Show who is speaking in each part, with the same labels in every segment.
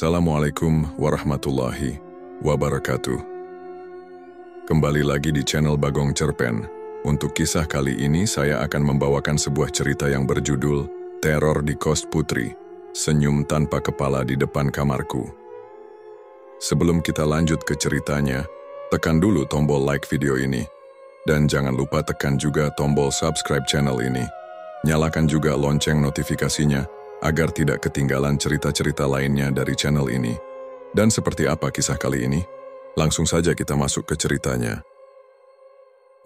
Speaker 1: Assalamualaikum warahmatullahi wabarakatuh. Kembali lagi di channel Bagong Cerpen. Untuk kisah kali ini saya akan membawakan sebuah cerita yang berjudul Teror di Kos Putri, Senyum Tanpa Kepala di Depan Kamarku. Sebelum kita lanjut ke ceritanya, tekan dulu tombol like video ini. Dan jangan lupa tekan juga tombol subscribe channel ini. Nyalakan juga lonceng notifikasinya, agar tidak ketinggalan cerita-cerita lainnya dari channel ini. Dan seperti apa kisah kali ini? Langsung saja kita masuk ke ceritanya.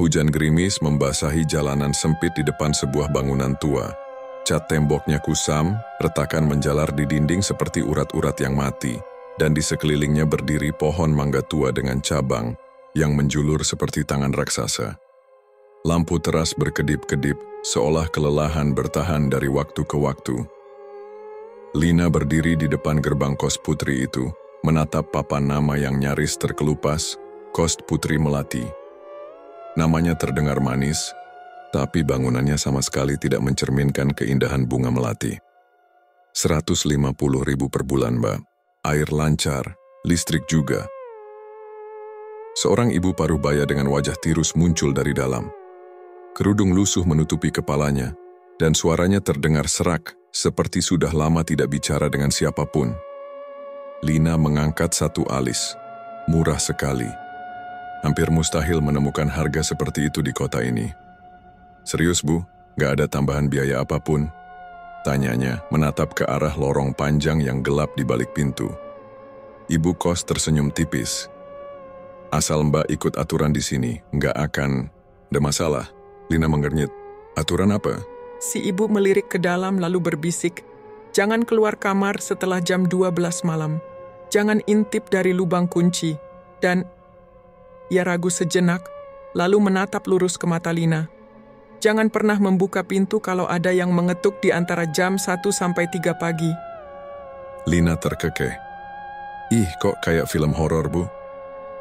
Speaker 1: Hujan gerimis membasahi jalanan sempit di depan sebuah bangunan tua. Cat temboknya kusam, retakan menjalar di dinding seperti urat-urat yang mati, dan di sekelilingnya berdiri pohon mangga tua dengan cabang yang menjulur seperti tangan raksasa. Lampu teras berkedip-kedip, seolah kelelahan bertahan dari waktu ke waktu. Lina berdiri di depan gerbang kos Putri itu, menatap papan nama yang nyaris terkelupas, Kos Putri Melati. Namanya terdengar manis, tapi bangunannya sama sekali tidak mencerminkan keindahan bunga melati. 150.000 per bulan, Mbak. Air lancar, listrik juga. Seorang ibu parubaya dengan wajah tirus muncul dari dalam. Kerudung lusuh menutupi kepalanya, dan suaranya terdengar serak, seperti sudah lama tidak bicara dengan siapapun. Lina mengangkat satu alis. Murah sekali. Hampir mustahil menemukan harga seperti itu di kota ini. Serius, Bu? Gak ada tambahan biaya apapun? Tanyanya, menatap ke arah lorong panjang yang gelap di balik pintu. Ibu kos tersenyum tipis. Asal Mbak ikut aturan di sini, gak akan ada masalah. Lina mengernyit. Aturan apa?
Speaker 2: Si ibu melirik ke dalam lalu berbisik, "Jangan keluar kamar setelah jam 12 malam. Jangan intip dari lubang kunci." Dan ia ragu sejenak, lalu menatap lurus ke mata Lina. "Jangan pernah membuka pintu kalau ada yang mengetuk di antara jam 1 sampai 3 pagi."
Speaker 1: Lina terkekeh. "Ih, kok kayak film horor, Bu?"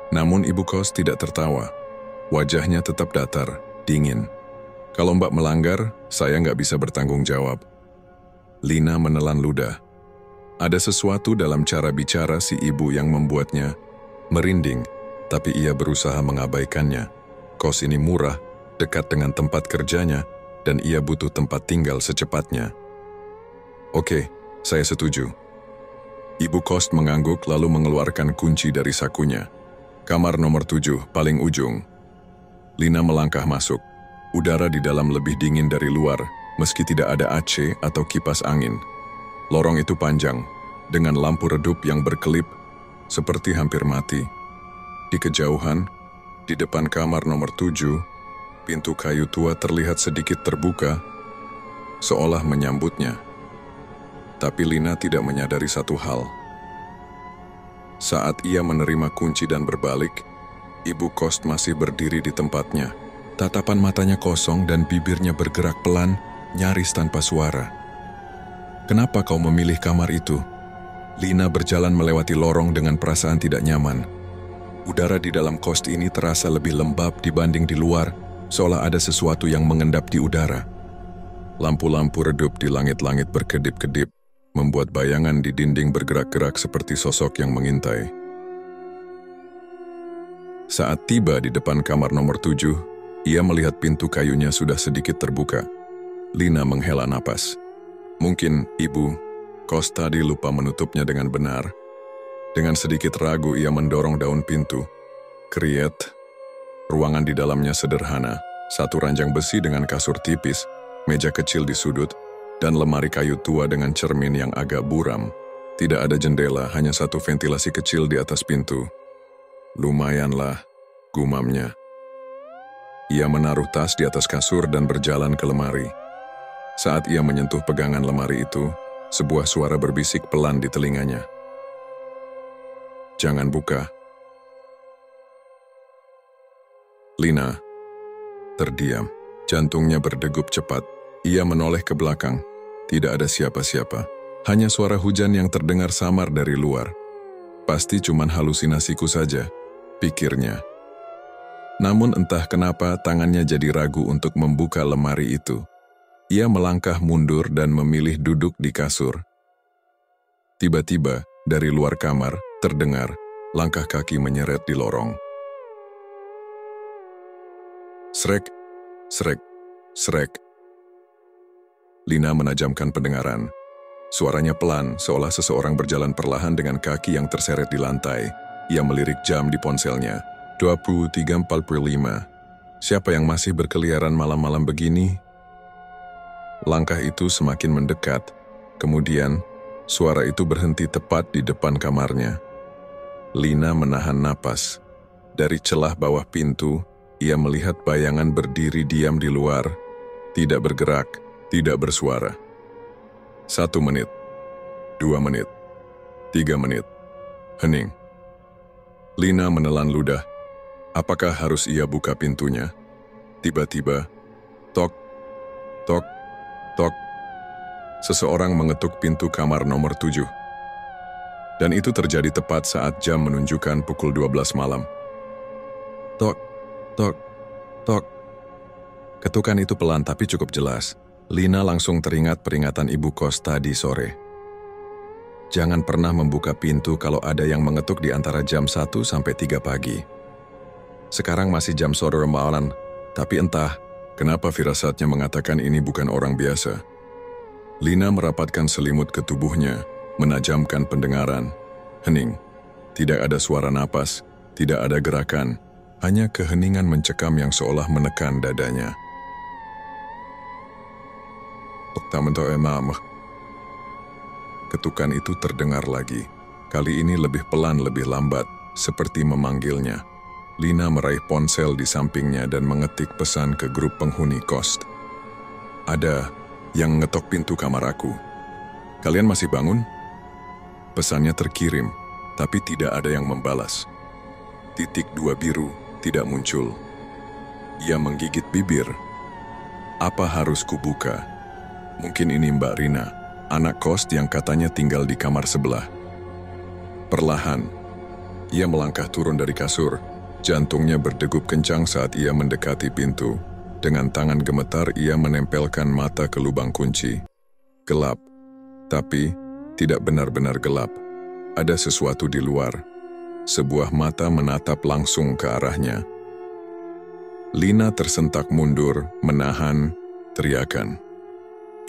Speaker 1: Namun ibu kos tidak tertawa. Wajahnya tetap datar, dingin. "Kalau Mbak melanggar, saya nggak bisa bertanggung jawab." Lina menelan ludah. Ada sesuatu dalam cara bicara si ibu yang membuatnya merinding, tapi ia berusaha mengabaikannya. Kos ini murah, dekat dengan tempat kerjanya, dan ia butuh tempat tinggal secepatnya. "Oke, saya setuju." Ibu kos mengangguk lalu mengeluarkan kunci dari sakunya. "Kamar nomor 7, paling ujung." Lina melangkah masuk. Udara di dalam lebih dingin dari luar, meski tidak ada AC atau kipas angin. Lorong itu panjang, dengan lampu redup yang berkelip, seperti hampir mati. Di kejauhan, di depan kamar nomor 7, pintu kayu tua terlihat sedikit terbuka, seolah menyambutnya. Tapi Lina tidak menyadari satu hal. Saat ia menerima kunci dan berbalik, ibu kos masih berdiri di tempatnya. Tatapan matanya kosong dan bibirnya bergerak pelan, nyaris tanpa suara. "Kenapa kau memilih kamar itu?" Lina berjalan melewati lorong dengan perasaan tidak nyaman. Udara di dalam kos ini terasa lebih lembab dibanding di luar, seolah ada sesuatu yang mengendap di udara. Lampu-lampu redup di langit-langit berkedip-kedip, membuat bayangan di dinding bergerak-gerak seperti sosok yang mengintai. Saat tiba di depan kamar nomor 7, ia melihat pintu kayunya sudah sedikit terbuka. Lina menghela napas. Mungkin ibu kos tadi lupa menutupnya dengan benar. Dengan sedikit ragu ia mendorong daun pintu. Kriet. Ruangan di dalamnya sederhana. Satu ranjang besi dengan kasur tipis, meja kecil di sudut, dan lemari kayu tua dengan cermin yang agak buram. Tidak ada jendela, hanya satu ventilasi kecil di atas pintu. "Lumayanlah," gumamnya. Ia menaruh tas di atas kasur dan berjalan ke lemari. Saat ia menyentuh pegangan lemari itu, sebuah suara berbisik pelan di telinganya. "Jangan buka." Lina terdiam, jantungnya berdegup cepat. Ia menoleh ke belakang. Tidak ada siapa-siapa, hanya suara hujan yang terdengar samar dari luar. "Pasti cuman halusinasiku saja," pikirnya. Namun entah kenapa tangannya jadi ragu untuk membuka lemari itu. Ia melangkah mundur dan memilih duduk di kasur. Tiba-tiba, Dari luar kamar, terdengar langkah kaki menyeret di lorong. Srek, srek, srek. Lina menajamkan pendengaran. Suaranya pelan, seolah seseorang berjalan perlahan dengan kaki yang terseret di lantai. Ia melirik jam di ponselnya. 23.45. Siapa yang masih berkeliaran malam-malam begini? Langkah itu semakin mendekat. Kemudian, suara itu berhenti tepat di depan kamarnya. Lina menahan napas. Dari celah bawah pintu, ia melihat bayangan berdiri diam di luar. Tidak bergerak, tidak bersuara. 1 menit, 2 menit, 3 menit. Hening. Lina menelan ludah. Apakah harus ia buka pintunya? Tiba-tiba, tok, tok, tok. Seseorang mengetuk pintu kamar nomor 7. Dan itu terjadi tepat saat jam menunjukkan pukul 12 malam. Tok, tok, tok. Ketukan itu pelan tapi cukup jelas. Lina langsung teringat peringatan ibu kos tadi sore. Jangan pernah membuka pintu kalau ada yang mengetuk di antara jam 1 sampai 3 pagi. Sekarang masih jam sore malam, tapi entah kenapa firasatnya mengatakan ini bukan orang biasa. Lina merapatkan selimut ke tubuhnya, menajamkan pendengaran. Hening. Tidak ada suara napas, tidak ada gerakan, hanya keheningan mencekam yang seolah menekan dadanya. Ketukan itu terdengar lagi. Kali ini lebih pelan, lebih lambat, seperti memanggilnya. Lina meraih ponsel di sampingnya dan mengetik pesan ke grup penghuni kos. Ada yang ngetok pintu kamar aku. Kalian masih bangun? Pesannya terkirim, tapi tidak ada yang membalas. Titik 2 biru tidak muncul. Ia menggigit bibir. Apa harus kubuka? Mungkin ini Mbak Rina, anak kos yang katanya tinggal di kamar sebelah. Perlahan, ia melangkah turun dari kasur. Jantungnya berdegup kencang saat ia mendekati pintu. Dengan tangan gemetar, ia menempelkan mata ke lubang kunci. Gelap, tapi tidak benar-benar gelap. Ada sesuatu di luar. Sebuah mata menatap langsung ke arahnya. Lina tersentak mundur, menahan teriakan.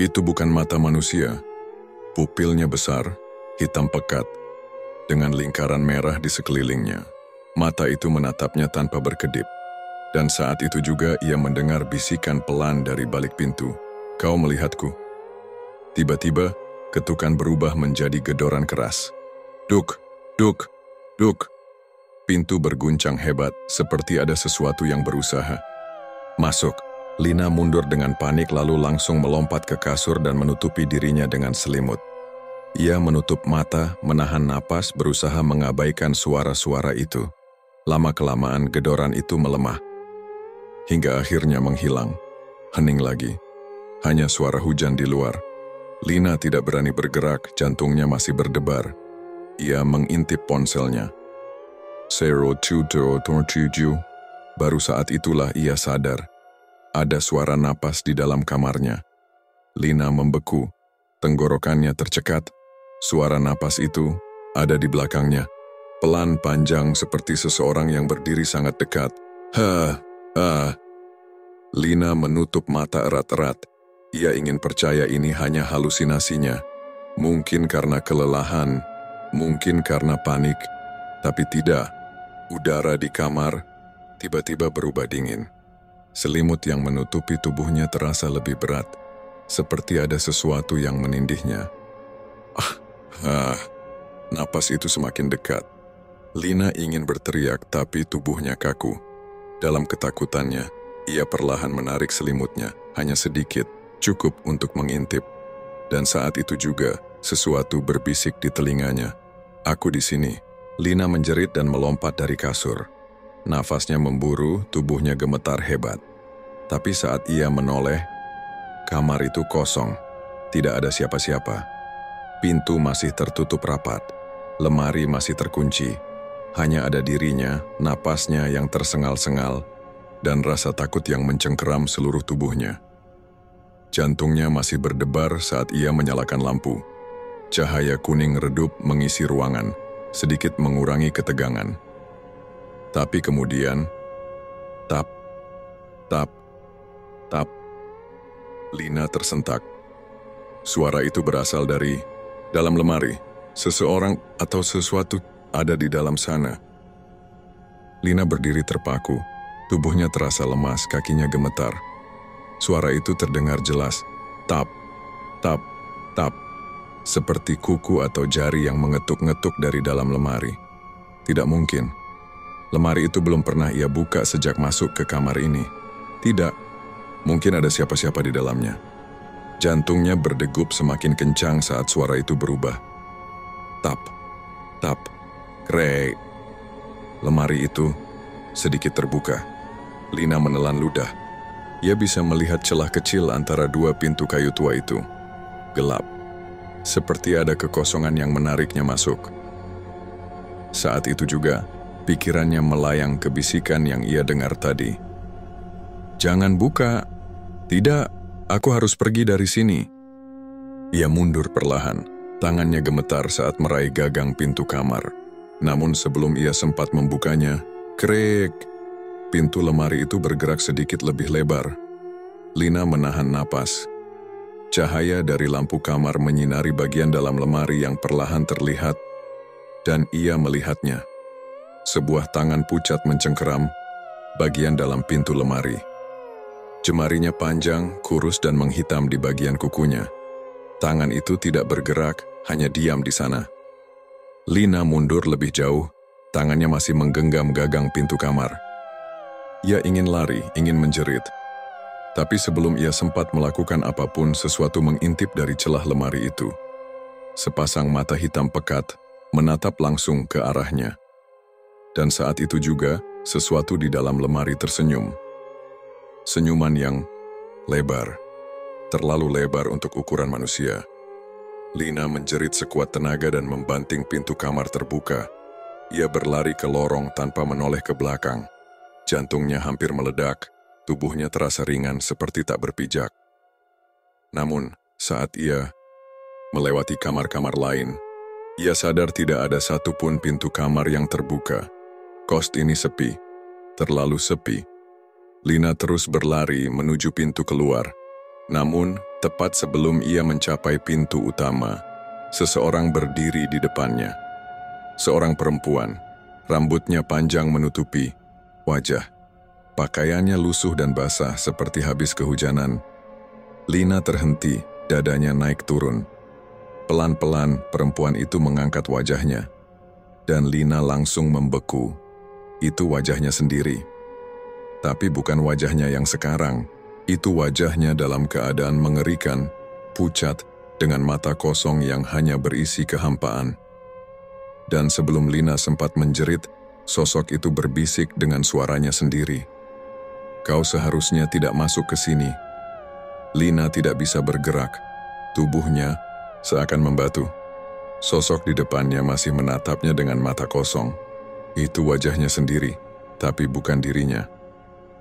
Speaker 1: Itu bukan mata manusia. Pupilnya besar, hitam pekat, dengan lingkaran merah di sekelilingnya. Mata itu menatapnya tanpa berkedip. Dan saat itu juga ia mendengar bisikan pelan dari balik pintu. Kau melihatku. Tiba-tiba, ketukan berubah menjadi gedoran keras. Duk, duk, duk. Pintu berguncang hebat, seperti ada sesuatu yang berusaha. Masuk. Lina mundur dengan panik lalu langsung melompat ke kasur dan menutupi dirinya dengan selimut. Ia menutup mata, menahan napas, berusaha mengabaikan suara-suara itu. Lama-kelamaan gedoran itu melemah. Hingga akhirnya menghilang. Hening lagi. Hanya suara hujan di luar. Lina tidak berani bergerak, jantungnya masih berdebar. Ia mengintip ponselnya. 0227. Baru saat itulah ia sadar. Ada suara napas di dalam kamarnya. Lina membeku. Tenggorokannya tercekat. Suara napas itu ada di belakangnya. Pelan panjang seperti seseorang yang berdiri sangat dekat. Lina menutup mata erat-erat. Ia ingin percaya ini hanya halusinasinya. Mungkin karena kelelahan, mungkin karena panik. Tapi tidak. Udara di kamar tiba-tiba berubah dingin. Selimut yang menutupi tubuhnya terasa lebih berat. Seperti ada sesuatu yang menindihnya. Napas itu semakin dekat. Lina ingin berteriak tapi tubuhnya kaku. Dalam ketakutannya, ia perlahan menarik selimutnya, hanya sedikit, cukup untuk mengintip. Dan saat itu juga, sesuatu berbisik di telinganya. Aku di sini. Lina menjerit dan melompat dari kasur. Nafasnya memburu, tubuhnya gemetar hebat. Tapi saat ia menoleh, kamar itu kosong. Tidak ada siapa-siapa. Pintu masih tertutup rapat. Lemari masih terkunci. Hanya ada dirinya, napasnya yang tersengal-sengal, dan rasa takut yang mencengkeram seluruh tubuhnya. Jantungnya masih berdebar saat ia menyalakan lampu. Cahaya kuning redup mengisi ruangan, sedikit mengurangi ketegangan. Tapi kemudian, tap, tap, tap. Lina tersentak. Suara itu berasal dari dalam lemari. Seseorang atau sesuatu ada di dalam sana. Lina berdiri terpaku. Tubuhnya terasa lemas, kakinya gemetar. Suara itu terdengar jelas. Tap, tap, tap. Seperti kuku atau jari yang mengetuk-ngetuk dari dalam lemari. Tidak mungkin. Lemari itu belum pernah ia buka sejak masuk ke kamar ini. Tidak. Mungkin ada siapa-siapa di dalamnya. Jantungnya berdegup semakin kencang saat suara itu berubah. Tap, tap, krek. Lemari itu sedikit terbuka. Lina menelan ludah. Ia bisa melihat celah kecil antara dua pintu kayu tua itu. Gelap. Seperti ada kekosongan yang menariknya masuk. Saat itu juga, pikirannya melayang ke bisikan yang ia dengar tadi. Jangan buka. Tidak, aku harus pergi dari sini. Ia mundur perlahan. Tangannya gemetar saat meraih gagang pintu kamar. Namun sebelum ia sempat membukanya, krek. Pintu lemari itu bergerak sedikit lebih lebar. Lina menahan napas. Cahaya dari lampu kamar menyinari bagian dalam lemari yang perlahan terlihat, dan ia melihatnya. Sebuah tangan pucat mencengkeram bagian dalam pintu lemari. Jemarinya panjang, kurus dan menghitam di bagian kukunya. Tangan itu tidak bergerak, hanya diam di sana. Lina mundur lebih jauh, tangannya masih menggenggam gagang pintu kamar. Ia ingin lari, ingin menjerit. Tapi sebelum ia sempat melakukan apapun, sesuatu mengintip dari celah lemari itu. Sepasang mata hitam pekat menatap langsung ke arahnya. Dan saat itu juga, sesuatu di dalam lemari tersenyum. Senyuman yang lebar, terlalu lebar untuk ukuran manusia. Lina menjerit sekuat tenaga dan membanting pintu kamar terbuka. Ia berlari ke lorong tanpa menoleh ke belakang. Jantungnya hampir meledak. Tubuhnya terasa ringan seperti tak berpijak. Namun, saat ia melewati kamar-kamar lain, ia sadar tidak ada satupun pintu kamar yang terbuka. Kos ini sepi, terlalu sepi. Lina terus berlari menuju pintu keluar. Namun, tepat sebelum ia mencapai pintu utama, seseorang berdiri di depannya. Seorang perempuan, rambutnya panjang menutupi wajah. Pakaiannya lusuh dan basah seperti habis kehujanan. Lina terhenti, dadanya naik turun. Pelan-pelan perempuan itu mengangkat wajahnya. Dan Lina langsung membeku. Itu wajahnya sendiri. Tapi bukan wajahnya yang sekarang. Itu wajahnya dalam keadaan mengerikan, pucat, dengan mata kosong yang hanya berisi kehampaan. Dan sebelum Lina sempat menjerit, sosok itu berbisik dengan suaranya sendiri. Kau seharusnya tidak masuk ke sini. Lina tidak bisa bergerak. Tubuhnya seakan membatu. Sosok di depannya masih menatapnya dengan mata kosong. Itu wajahnya sendiri, tapi bukan dirinya.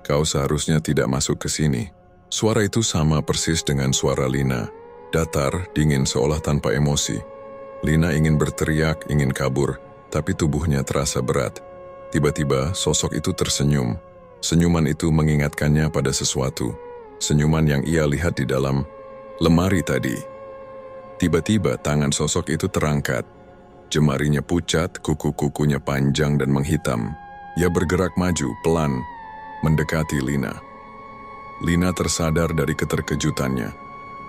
Speaker 1: Kau seharusnya tidak masuk ke sini. Suara itu sama persis dengan suara Lina. Datar, dingin seolah tanpa emosi. Lina ingin berteriak, ingin kabur, tapi tubuhnya terasa berat. Tiba-tiba sosok itu tersenyum. Senyuman itu mengingatkannya pada sesuatu. Senyuman yang ia lihat di dalam lemari tadi. Tiba-tiba tangan sosok itu terangkat. Jemarinya pucat, kuku-kukunya panjang dan menghitam. Ia bergerak maju, pelan, mendekati Lina. Lina tersadar dari keterkejutannya.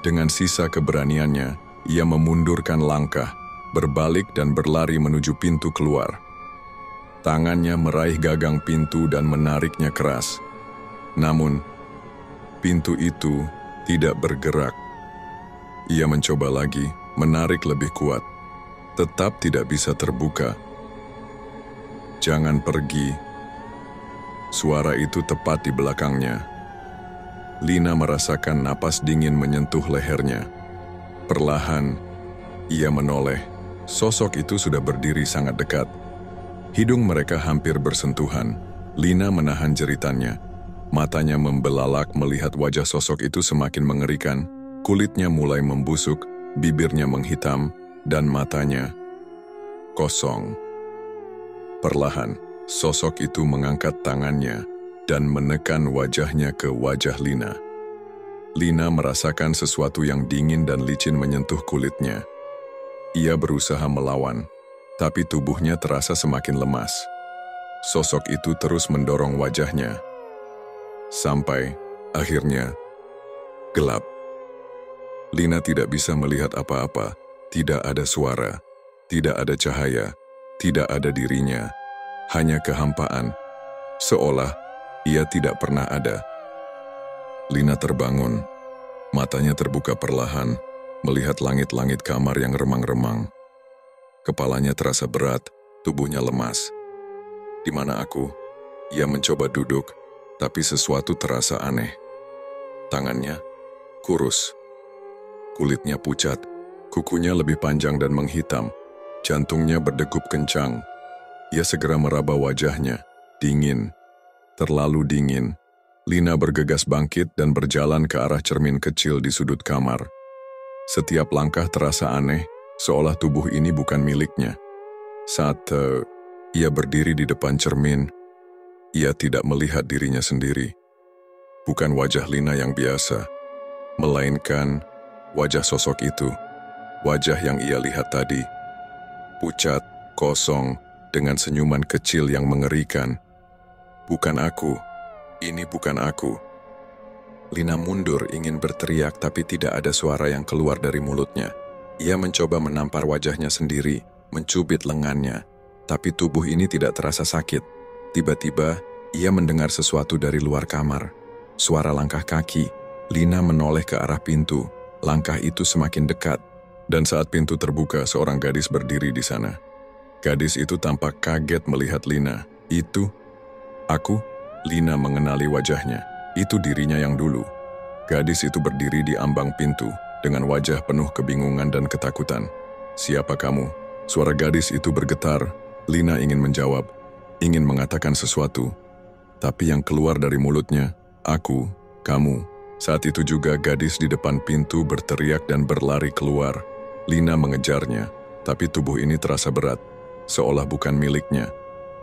Speaker 1: Dengan sisa keberaniannya, ia memundurkan langkah, berbalik dan berlari menuju pintu keluar. Tangannya meraih gagang pintu dan menariknya keras. Namun, pintu itu tidak bergerak. Ia mencoba lagi, menarik lebih kuat. Tetap tidak bisa terbuka. Jangan pergi. Suara itu tepat di belakangnya. Lina merasakan napas dingin menyentuh lehernya. Perlahan, ia menoleh. Sosok itu sudah berdiri sangat dekat. Hidung mereka hampir bersentuhan. Lina menahan jeritannya. Matanya membelalak melihat wajah sosok itu semakin mengerikan. Kulitnya mulai membusuk, bibirnya menghitam, dan matanya kosong. Perlahan, sosok itu mengangkat tangannya dan menekan wajahnya ke wajah Lina. Lina merasakan sesuatu yang dingin dan licin menyentuh kulitnya. Ia berusaha melawan, tapi tubuhnya terasa semakin lemas. Sosok itu terus mendorong wajahnya. Sampai, akhirnya, gelap. Lina tidak bisa melihat apa-apa, tidak ada suara, tidak ada cahaya, tidak ada dirinya, hanya kehampaan, seolah ia tidak pernah ada. Lina terbangun, matanya terbuka perlahan, melihat langit-langit kamar yang remang-remang. Kepalanya terasa berat, tubuhnya lemas. Di mana aku? Ia mencoba duduk, tapi sesuatu terasa aneh. Tangannya kurus, kulitnya pucat, kukunya lebih panjang dan menghitam, jantungnya berdegup kencang. Ia segera meraba wajahnya, dingin, terlalu dingin. Lina bergegas bangkit dan berjalan ke arah cermin kecil di sudut kamar. Setiap langkah terasa aneh, seolah tubuh ini bukan miliknya. Saat ia berdiri di depan cermin, ia tidak melihat dirinya sendiri. Bukan wajah Lina yang biasa, melainkan wajah sosok itu. Wajah yang ia lihat tadi, pucat, kosong, dengan senyuman kecil yang mengerikan. Bukan aku. Ini bukan aku. Lina mundur ingin berteriak tapi tidak ada suara yang keluar dari mulutnya. Ia mencoba menampar wajahnya sendiri, mencubit lengannya. Tapi tubuh ini tidak terasa sakit. Tiba-tiba, ia mendengar sesuatu dari luar kamar. Suara langkah kaki. Lina menoleh ke arah pintu. Langkah itu semakin dekat. Dan saat pintu terbuka, seorang gadis berdiri di sana. Gadis itu tampak kaget melihat Lina. Itu, aku? Lina mengenali wajahnya. Itu dirinya yang dulu. Gadis itu berdiri di ambang pintu dengan wajah penuh kebingungan dan ketakutan. Siapa kamu? Suara gadis itu bergetar. Lina ingin menjawab, ingin mengatakan sesuatu. Tapi yang keluar dari mulutnya, aku, kamu. Saat itu juga gadis di depan pintu berteriak dan berlari keluar. Lina mengejarnya, tapi tubuh ini terasa berat, seolah bukan miliknya.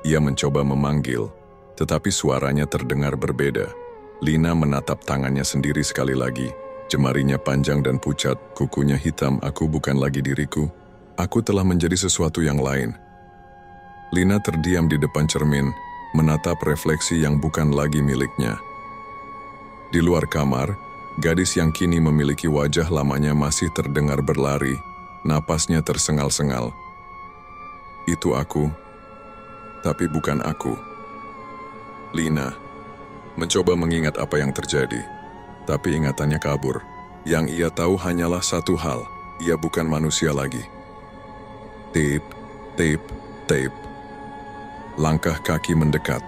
Speaker 1: Ia mencoba memanggil, tetapi suaranya terdengar berbeda. Lina menatap tangannya sendiri sekali lagi. Jemarinya panjang dan pucat, kukunya hitam. Aku bukan lagi diriku. Aku telah menjadi sesuatu yang lain. Lina terdiam di depan cermin, menatap refleksi yang bukan lagi miliknya. Di luar kamar, gadis yang kini memiliki wajah lamanya masih terdengar berlari. Napasnya tersengal-sengal. Itu aku, tapi bukan aku. Lina mencoba mengingat apa yang terjadi, tapi ingatannya kabur. Yang ia tahu hanyalah satu hal, ia bukan manusia lagi. Tip, tip, tip. Langkah kaki mendekat.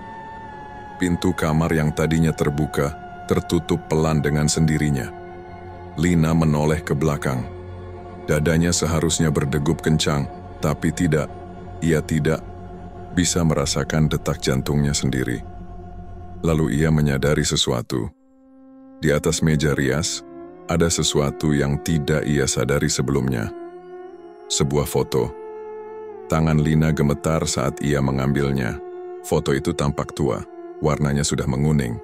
Speaker 1: Pintu kamar yang tadinya terbuka, tertutup pelan dengan sendirinya. Lina menoleh ke belakang. Dadanya seharusnya berdegup kencang, tapi tidak. Ia tidak bisa merasakan detak jantungnya sendiri. Lalu ia menyadari sesuatu. Di atas meja rias, ada sesuatu yang tidak ia sadari sebelumnya. Sebuah foto. Tangan Lina gemetar saat ia mengambilnya. Foto itu tampak tua, warnanya sudah menguning.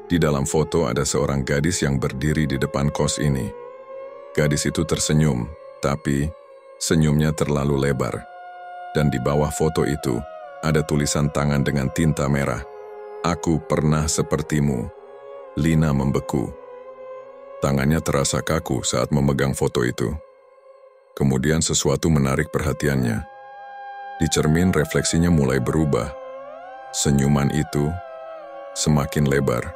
Speaker 1: Di dalam foto ada seorang gadis yang berdiri di depan kos ini. Gadis itu tersenyum, tapi senyumnya terlalu lebar. Dan di bawah foto itu, ada tulisan tangan dengan tinta merah. Aku pernah sepertimu. Lina membeku. Tangannya terasa kaku saat memegang foto itu. Kemudian sesuatu menarik perhatiannya. Di cermin refleksinya mulai berubah. Senyuman itu semakin lebar,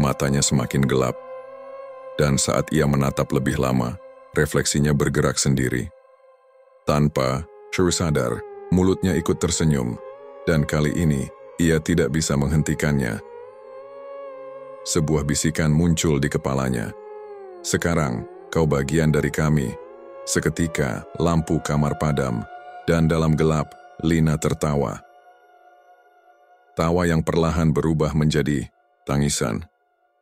Speaker 1: matanya semakin gelap. Dan saat ia menatap lebih lama, refleksinya bergerak sendiri. Tanpa sadar, mulutnya ikut tersenyum, dan kali ini ia tidak bisa menghentikannya. Sebuah bisikan muncul di kepalanya. Sekarang, kau bagian dari kami. Seketika, lampu kamar padam, dan dalam gelap, Lina tertawa. Tawa yang perlahan berubah menjadi tangisan,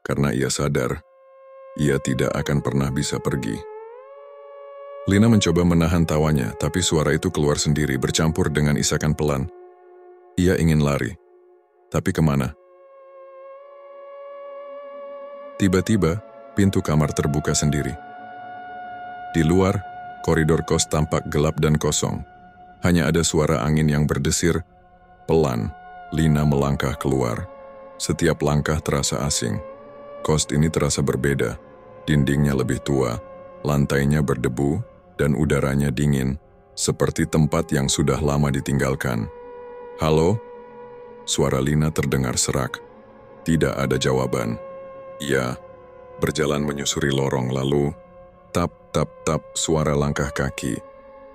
Speaker 1: karena ia sadar, ia tidak akan pernah bisa pergi. Lina mencoba menahan tawanya, tapi suara itu keluar sendiri bercampur dengan isakan pelan. Ia ingin lari. Tapi kemana? Tiba-tiba, pintu kamar terbuka sendiri. Di luar, koridor kos tampak gelap dan kosong. Hanya ada suara angin yang berdesir. Pelan, Lina melangkah keluar. Setiap langkah terasa asing. Kos ini terasa berbeda. Dindingnya lebih tua, lantainya berdebu, dan udaranya dingin, seperti tempat yang sudah lama ditinggalkan. "Halo?" Suara Lina terdengar serak. Tidak ada jawaban. Ia berjalan menyusuri lorong, lalu tap, tap, tap, suara langkah kaki.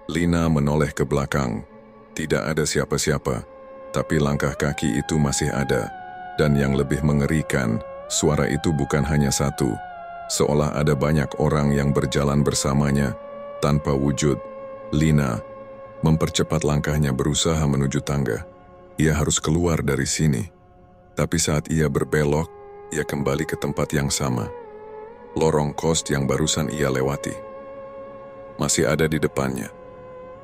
Speaker 1: Lina menoleh ke belakang. Tidak ada siapa-siapa, tapi langkah kaki itu masih ada. Dan yang lebih mengerikan, suara itu bukan hanya satu. Seolah ada banyak orang yang berjalan bersamanya, tanpa wujud. Lina mempercepat langkahnya berusaha menuju tangga. Ia harus keluar dari sini. Tapi saat ia berbelok, ia kembali ke tempat yang sama. Lorong kos yang barusan ia lewati masih ada di depannya.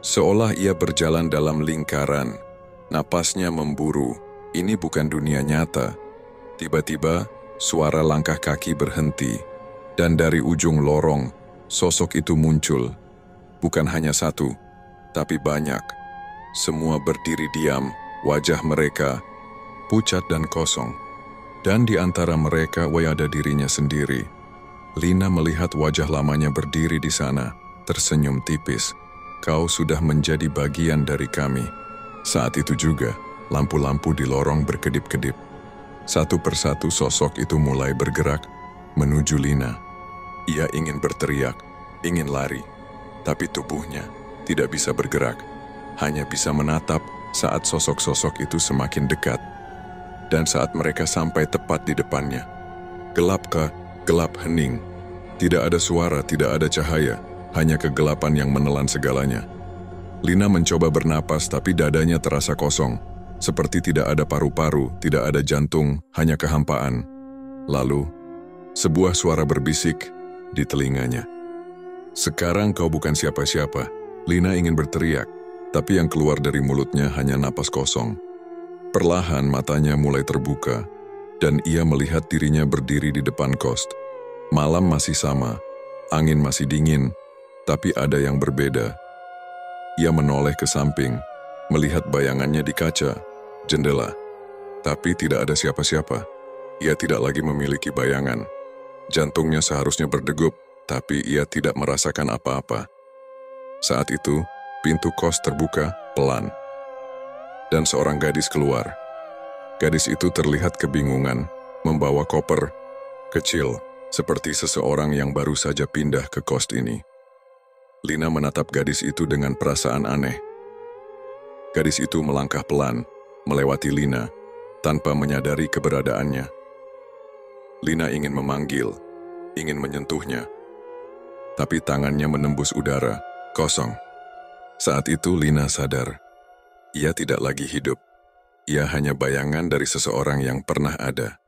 Speaker 1: Seolah ia berjalan dalam lingkaran. Napasnya memburu. Ini bukan dunia nyata. Tiba-tiba, suara langkah kaki berhenti. Dan dari ujung lorong, sosok itu muncul. Bukan hanya satu, tapi banyak. Semua berdiri diam, wajah mereka pucat dan kosong. Dan di antara mereka ada dirinya sendiri. Lina melihat wajah lamanya berdiri di sana, tersenyum tipis. "Kau sudah menjadi bagian dari kami." Saat itu juga, lampu-lampu di lorong berkedip-kedip. Satu persatu sosok itu mulai bergerak menuju Lina. Ia ingin berteriak, ingin lari, tapi tubuhnya tidak bisa bergerak. Hanya bisa menatap saat sosok-sosok itu semakin dekat. Dan saat mereka sampai tepat di depannya, gelap hening. Tidak ada suara, tidak ada cahaya, hanya kegelapan yang menelan segalanya. Lina mencoba bernapas, tapi dadanya terasa kosong. Seperti tidak ada paru-paru, tidak ada jantung, hanya kehampaan. Lalu, sebuah suara berbisik di telinganya. "Sekarang kau bukan siapa-siapa." Lina ingin berteriak, tapi yang keluar dari mulutnya hanya napas kosong. Perlahan matanya mulai terbuka, dan ia melihat dirinya berdiri di depan kos. Malam masih sama, angin masih dingin, tapi ada yang berbeda. Ia menoleh ke samping, melihat bayangannya di kaca, jendela. Tapi tidak ada siapa-siapa. Ia tidak lagi memiliki bayangan. Jantungnya seharusnya berdegup, tapi ia tidak merasakan apa-apa. Saat itu, pintu kos terbuka pelan. Dan seorang gadis keluar. Gadis itu terlihat kebingungan, membawa koper kecil, seperti seseorang yang baru saja pindah ke kos ini. Lina menatap gadis itu dengan perasaan aneh. Gadis itu melangkah pelan, melewati Lina, tanpa menyadari keberadaannya. Lina ingin memanggil, ingin menyentuhnya, tapi tangannya menembus udara, kosong. Saat itu Lina sadar. Ia tidak lagi hidup. Ia hanya bayangan dari seseorang yang pernah ada.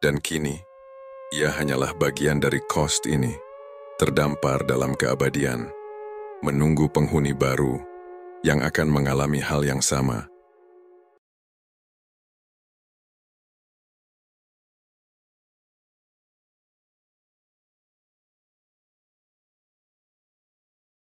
Speaker 1: Dan kini, ia hanyalah bagian dari kos ini, terdampar dalam keabadian, menunggu penghuni baru yang akan mengalami hal yang sama.